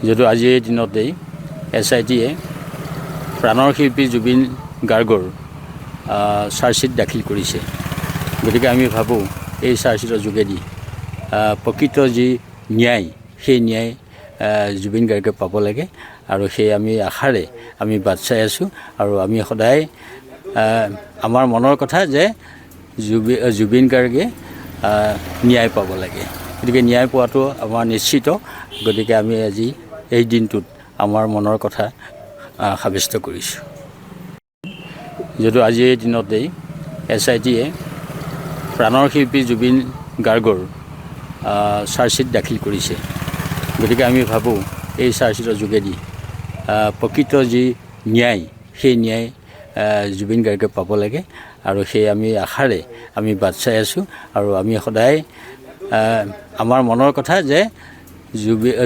যদিও আজিৰ দিনতেই SITয়ে প্ৰাণৰ শিল্পী জুবিন গাৰ্গৰ চাৰ্জশ্বিট দাখিল কৰিছে। গতিকে আমি ভাবোঁ এই চাৰ্জশ্বিটৰ যোগেদি প্ৰকৃত যি ন্যায় সেই ন্যায় জুবিন গাৰ্গে পাব লাগে আৰু সেই আমি আশাৰে আমি বাট চাই আছোঁ আৰু আমি সদায় আমাৰ মনৰ কথা যে জুবিন গাৰ্গে ন্যায় পাব লাগে। গতিকে ন্যায় পোৱাটো আমাৰ নিশ্চিত। গতিকে আমি আজি এই দিনটোত আমাৰ মনৰ কথা সাব্যস্ত কৰিছোঁ। যদিও আজিৰ দিনতেই SITয়ে প্ৰাণৰ শিল্পী জুবিন গাৰ্গৰ চাৰ্জশ্বিট দাখিল কৰিছে। গতিকে আমি ভাবোঁ এই চাৰ্জশ্বিটৰ যোগেদি প্ৰকৃত যি ন্যায় সেই ন্যায় জুবিন গাৰ্গে পাব লাগে আৰু সেই আমি আশাৰে আমি বাট চাই আছোঁ আৰু আমি সদায় আমাৰ মনৰ কথা যে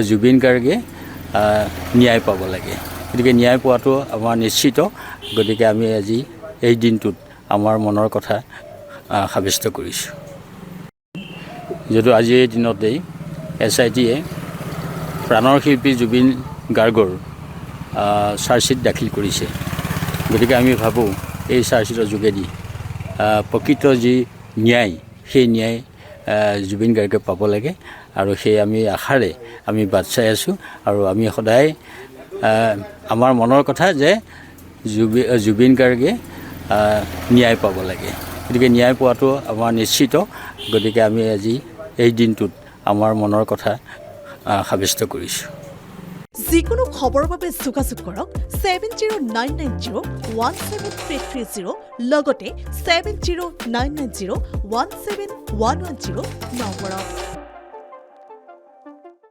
জুবিন গাৰ্গে ন্যায় পাব লাগে। গতিকে ন্যায় পোৱাটো আমাৰ নিশ্চিত। গতিকে আমি আজি এই দিনটোত আমাৰ মনৰ কথা সাব্যস্ত কৰিছোঁ। যদিও আজিৰ দিনতেই SITয়ে প্ৰাণৰ শিল্পী জুবিন গাৰ্গৰ চাৰ্জশ্বিট দাখিল কৰিছে। গতিকে আমি ভাবোঁ এই চাৰ্জশ্বিটৰ যোগেদি প্ৰকৃত যি ন্যায় সেই ন্যায় জুবিন গাৰ্গে পাব লাগে আৰু সেই আমি আশাৰে আমি বাট চাই আছোঁ আৰু আমি সদায় আমাৰ মনৰ কথা যে জুবিন গাৰ্গে ন্যায় পাব লাগে। গতিকে ন্যায় পোৱাটো আমাৰ নিশ্চিত। গতিকে আমি আজি এই দিনটোত আমাৰ মনৰ কথা সাব্যস্ত কৰিছোঁ। যিকোনো খবৰৰ বাবে যোগাযোগ কৰক 7099017330 লগতে 7099017110 নম্বৰত।